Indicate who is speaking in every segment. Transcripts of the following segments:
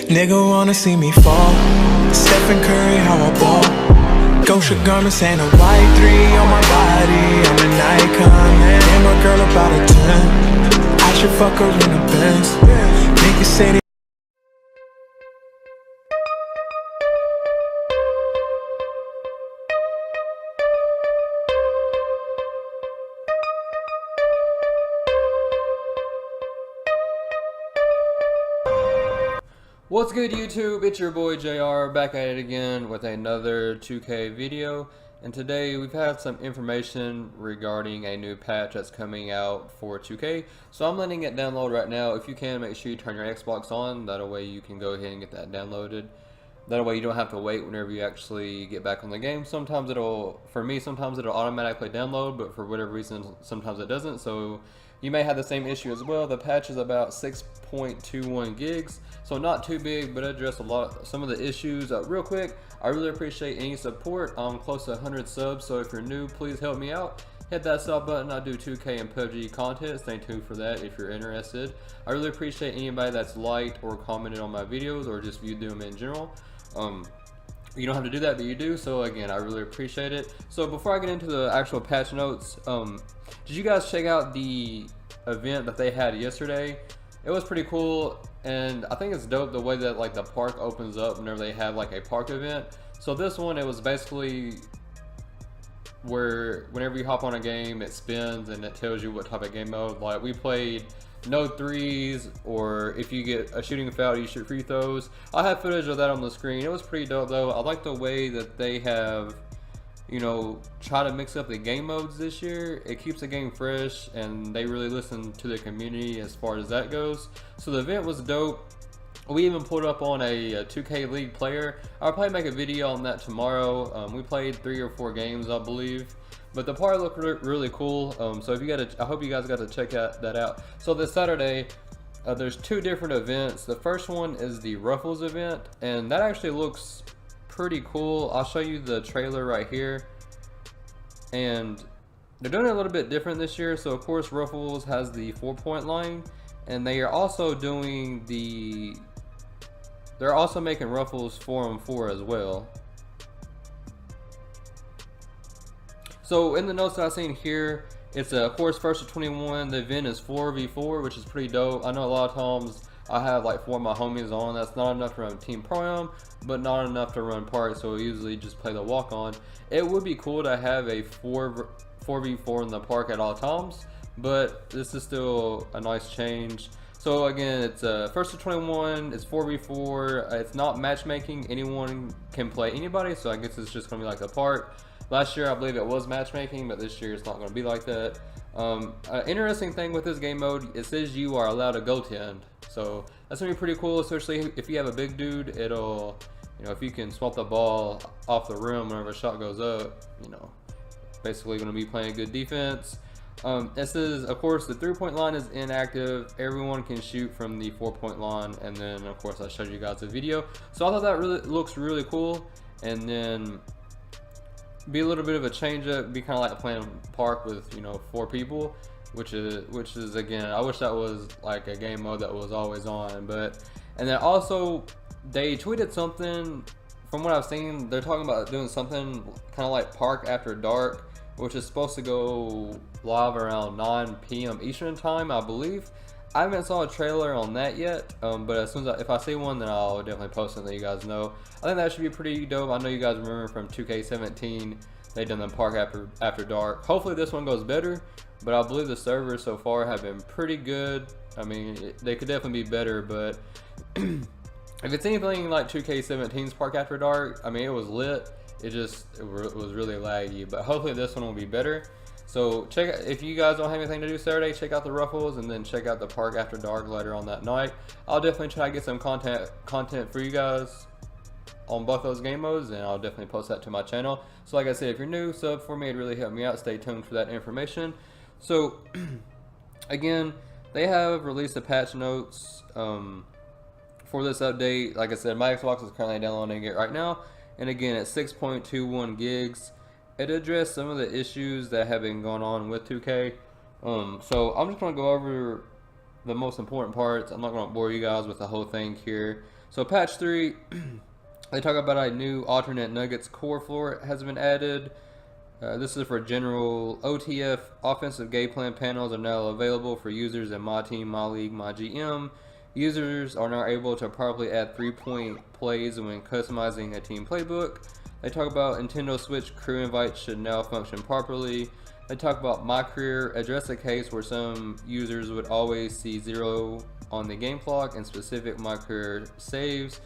Speaker 1: Nigga wanna see me fall. Stephen Curry, how I ball. Gosha garments and a white 3 on my body. I'm an icon, man. Damn, a girl about a 10. I should fuck her in a Benz. Niggas say they
Speaker 2: What's good, YouTube? It's your boy JR back at it again with another 2K video, and today we've had some information regarding a new patch that's coming out for 2K. So I'm letting it download right now. If you can, make sure you turn your Xbox on, that way you can go ahead and get that downloaded. That way you don't have to wait whenever you actually get back on the game. Sometimes it'll automatically download, but for whatever reason sometimes it doesn't. So you may have the same issue as well. The patch is about 6.21 gigs, so not too big, but it addressed some of the issues. Real quick, I really appreciate any support. I'm close to 100 subs, so if you're new, please help me out. Hit that sub button. I do 2K and PUBG content. Stay tuned for that if you're interested. I really appreciate anybody that's liked or commented on my videos or just viewed them in general. You don't have to do that, but you do. So again, I really appreciate it. So before I get into the actual patch notes, did you guys check out the event that they had yesterday? It was pretty cool, and I think it's dope the way that like the park opens up whenever they have like a park event. So this one, it was basically where whenever you hop on a game, it spins and it tells you what type of game mode. Like we played no threes, or if you get a shooting foul, you shoot free throws. I have footage of that on the screen. It was pretty dope though. I like the way that they have, you know, try to mix up the game modes this year. It keeps the game fresh, and they really listen to the community as far as that goes. So the event was dope. We even pulled up on a 2K League player. I'll probably make a video on that tomorrow. We played 3 or 4 games, I believe. But the part looked really cool. So if you I hope you guys got to check that out. So this Saturday, there's 2 different events. The first one is the Ruffles event, and that actually looks pretty cool. I'll show you the trailer right here. And they're doing it a little bit different this year. So of course Ruffles has the 4-point line, and they are also doing they're also making Ruffles 4-on-4 as well. So in the notes that I've seen here, it's of course 1st to 21. The event is 4v4, which is pretty dope. I know a lot of times I have like 4 of my homies on. That's not enough to run Team Pro-Am, but not enough to run park, so we usually just play the walk-on. It would be cool to have a 4v4 in the park at all times, but this is still a nice change. So again, it's 1st to 21, it's 4v4, it's not matchmaking, anyone can play anybody, so I guess it's just going to be like the park. Last year I believe it was matchmaking, but this year it's not going to be like that. Interesting thing with this game mode, it says you are allowed to go to end, so that's going to be pretty cool, especially if you have a big dude. It'll, you know, if you can swap the ball off the rim whenever a shot goes up, you know, basically going to be playing good defense. This is, of course, the 3-point line is inactive. Everyone can shoot from the 4-point line, and then of course I showed you guys a video. So I thought that looks really cool, and then be a little bit of a change up, be kind of like playing park with, you know, 4 people, which is again, I wish that was like a game mode that was always on. But and then also they tweeted something, from what I've seen, they're talking about doing something kind of like Park After Dark, which is supposed to go live around 9 p.m. Eastern time, I believe. I haven't saw a trailer on that yet, but as soon as if I see one, then I'll definitely post it and let you guys know. I think that should be pretty dope. I know you guys remember from 2K17, they done the Park After Dark. Hopefully this one goes better, but I believe the servers so far have been pretty good. I mean, they could definitely be better, but if it's anything like 2K17's Park After Dark, I mean, it was lit. It was really laggy, but hopefully this one will be better. So if you guys don't have anything to do Saturday, check out the Ruffles, and then check out the Park After Dark later on that night. I'll definitely try to get some content for you guys on both those game modes, and I'll definitely post that to my channel. So like I said, if you're new, sub for me, it'd really help me out. Stay tuned for that information. So again, they have released the patch notes for this update. Like I said, my Xbox is currently downloading it right now, and again, it's 6.21 gigs. It addressed some of the issues that have been going on with 2K. So I'm just going to go over the most important parts. I'm not going to bore you guys with the whole thing here. So patch 3, they talk about a new alternate Nuggets core floor has been added. This is for general OTF. Offensive game plan panels are now available for users in My Team, My League, My GM. Users are now able to properly add 3-point plays when customizing a team playbook. They talk about Nintendo Switch crew invites should now function properly. They talk about My Career, address a case where some users would always see 0 on the game clock and specific My Career saves.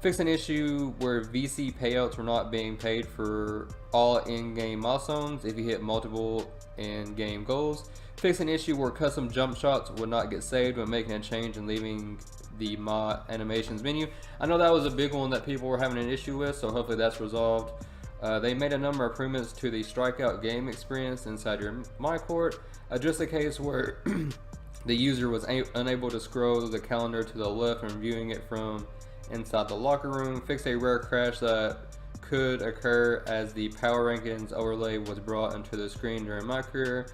Speaker 2: Fix an issue where VC payouts were not being paid for all in-game milestones if you hit multiple in-game goals. Fix an issue where custom jump shots would not get saved when making a change and leaving the My Animations menu. I know that was a big one that people were having an issue with, so hopefully that's resolved. They made a number of improvements to the strikeout game experience inside your My Court. Address a case where the user was unable to scroll the calendar to the left when viewing it from inside the locker room. Fix a rare crash that could occur as the power rankings overlay was brought onto the screen during My Career.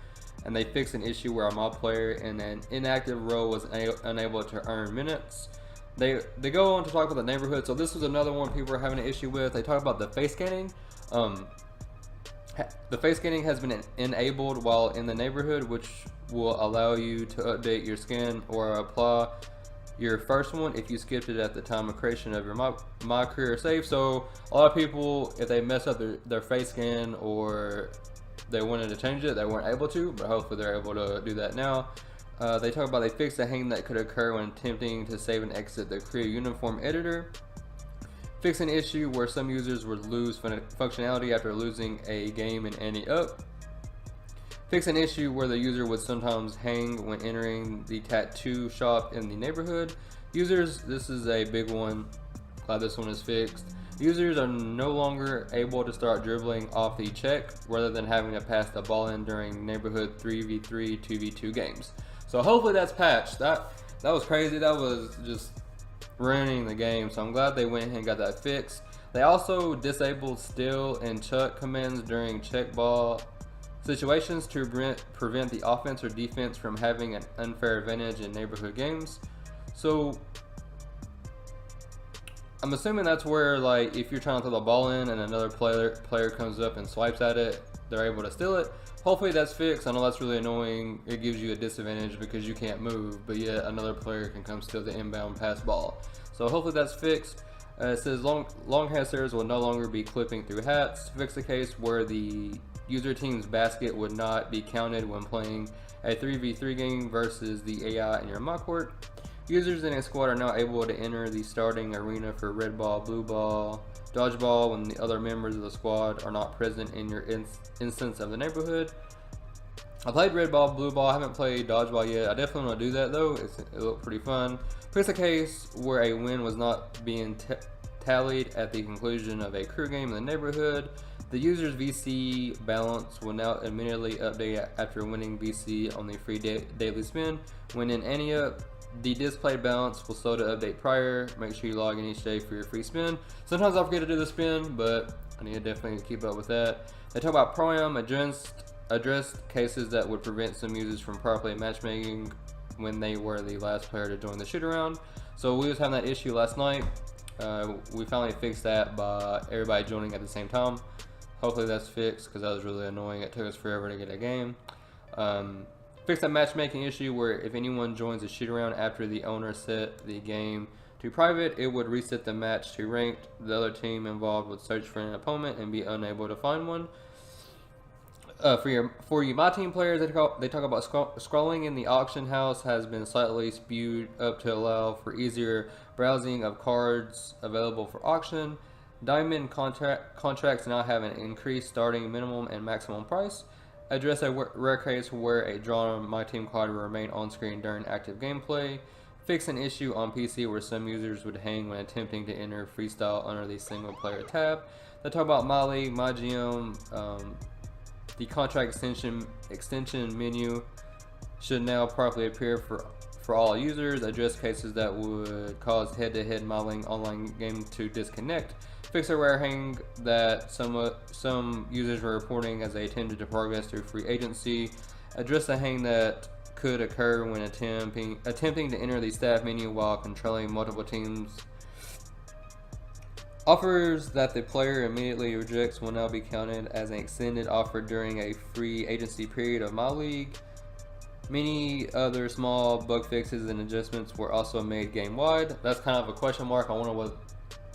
Speaker 2: And they fixed an issue where a mob player in an inactive role was unable to earn minutes. They go on to talk about the neighborhood. So this was another one people were having an issue with. They talk about the face scanning. The face scanning has been enabled while in the neighborhood, which will allow you to update your skin or apply your first one if you skipped it at the time of creation of your My Career save. So a lot of people, if they mess up their face scan or they wanted to change it, they weren't able to, but hopefully they're able to do that now. They talk about they fixed a hang that could occur when attempting to save and exit the Career Uniform Editor. Fix an issue where some users would lose functionality after losing a game in Ante Up. Fix an issue where the user would sometimes hang when entering the tattoo shop in the neighborhood. Users, this is a big one, glad this one is fixed. Users are no longer able to start dribbling off the check rather than having to pass the ball in during neighborhood 3v3, 2v2 games. So hopefully that's patched. That was crazy. That was just ruining the game. So I'm glad they went ahead and got that fixed. They also disabled steal and chuck commands during check ball situations to prevent the offense or defense from having an unfair advantage in neighborhood games. So I'm assuming that's where, like, if you're trying to throw the ball in and another player comes up and swipes at it, they're able to steal it. Hopefully that's fixed. I know that's really annoying. It gives you a disadvantage because you can't move, but yet another player can come steal the inbound pass ball. So hopefully that's fixed. It says long hair stairs will no longer be clipping through hats. Fix the case where the user team's basket would not be counted when playing a 3v3 game versus the AI in your My Court. Users in a squad are now able to enter the starting arena for red ball, blue ball, dodgeball when the other members of the squad are not present in your instance of the neighborhood. I played red ball, blue ball. I haven't played dodgeball yet. I definitely want to do that though. It looked pretty fun. Fix a case where a win was not being tallied at the conclusion of a crew game in the neighborhood. The user's VC balance will now immediately update after winning VC on the free daily spin. When in Ante Up, the displayed balance will slow to update prior. Make sure you log in each day for your free spin. Sometimes I forget to do the spin, but I need to definitely keep up with that. They talk about Pro-Am addressed cases that would prevent some users from properly matchmaking when they were the last player to join the shoot around. So we was having that issue last night. We finally fixed that by everybody joining at the same time. Hopefully that's fixed because that was really annoying. It took us forever to get a game. Fix that matchmaking issue where if anyone joins a shoot around after the owner set the game to private, it would reset the match to ranked. The other team involved would search for an opponent and be unable to find one. For you My Team players, they talk about scrolling in the auction house has been slightly spewed up to allow for easier browsing of cards available for auction. Diamond contracts now have an increased starting minimum and maximum price. Address a rare case where a drawn My Team card will remain on screen during active gameplay. Fix an issue on PC where some users would hang when attempting to enter freestyle under the single player tab. They talk about My League, My GM. The contract extension menu should now properly appear for all users. Address cases that would cause head-to-head modeling online game to disconnect. Fix a rare hang that some users were reporting as they attempted to progress through free agency. Address a hang that could occur when attempting to enter the staff menu while controlling multiple teams Offers that the player immediately rejects will now be counted as an extended offer during a free agency period of my league. Many other small bug fixes and adjustments were also made game-wide. That's kind of a question mark. I wonder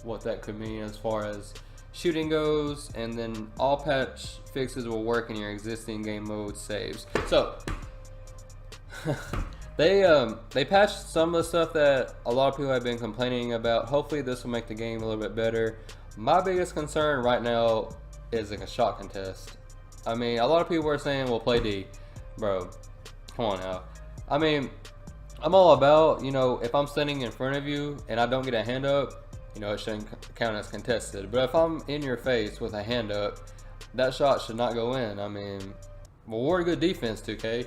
Speaker 2: what that could mean as far as shooting goes. And then all patch fixes will work in your existing game mode saves. So they patched some of the stuff that a lot of people have been complaining about. Hopefully this will make the game a little bit better. My biggest concern right now is like a shot contest. I mean, a lot of people are saying, well, play D. Bro, come on now. I mean, I'm all about, you know, if I'm standing in front of you and I don't get a hand up, you know, it shouldn't count as contested. But if I'm in your face with a hand up, that shot should not go in. I mean, well, we're a good defense, 2K.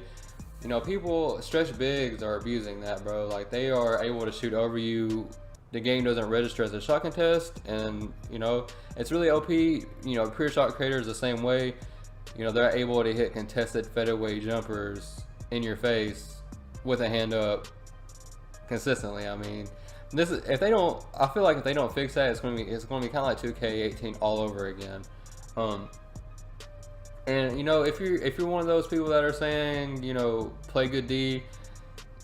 Speaker 2: You know, people, stretch bigs are abusing that, bro. Like, they are able to shoot over you. The game doesn't register as a shot contest, and, you know, it's really OP. You know, pure shot creators the same way. You know, they're able to hit contested fadeaway jumpers in your face with a hand up consistently. I mean, this is, if they don't, I feel like if they don't fix that, it's gonna be kind of like 2K18 all over again. And you know, if you're one of those people that are saying, you know, play good D,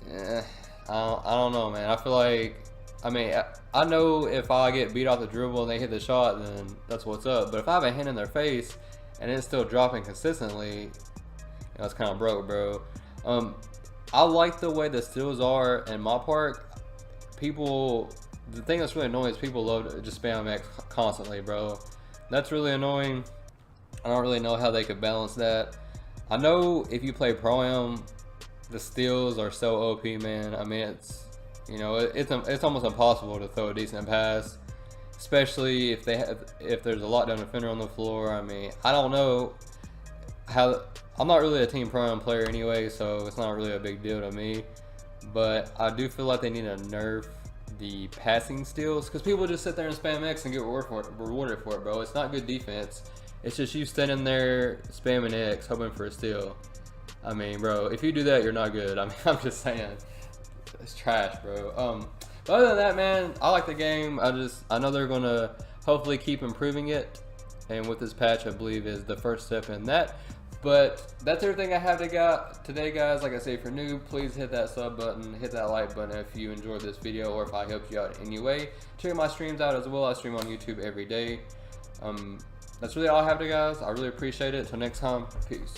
Speaker 2: I don't know, man. I feel like, I mean, I know if I get beat off the dribble and they hit the shot, then that's what's up. But if I have a hand in their face and it's still dropping consistently, you know, it's kind of broke, bro. I like the way the steals are in my park. People, the thing that's really annoying is people love to just spam X constantly, bro. That's really annoying. I don't really know how they could balance that. I know if you play Pro-Am, the steals are so OP, man. I mean, it's, you know, it's almost impossible to throw a decent pass, especially if there's a lockdown defender on the floor. I mean, I don't know how. I'm not really a Team Pro-Am player anyway, so it's not really a big deal to me. But I do feel like they need to nerf the passing steals, because people just sit there and spam X and get rewarded for it, bro. It's not good defense. It's just you standing there spamming X, hoping for a steal. I mean, bro, if you do that, you're not good. I mean, I'm just saying, it's trash, bro. But other than that, man, I like the game. I know they're gonna hopefully keep improving it, and with this patch, I believe is the first step in that. But that's everything I have today, guys. Like I say, if you're new, please hit that sub button, hit that like button if you enjoyed this video or if I helped you out in any way. Check my streams out as well. I stream on YouTube every day. That's really all I have today, guys. I really appreciate it. Until next time, peace.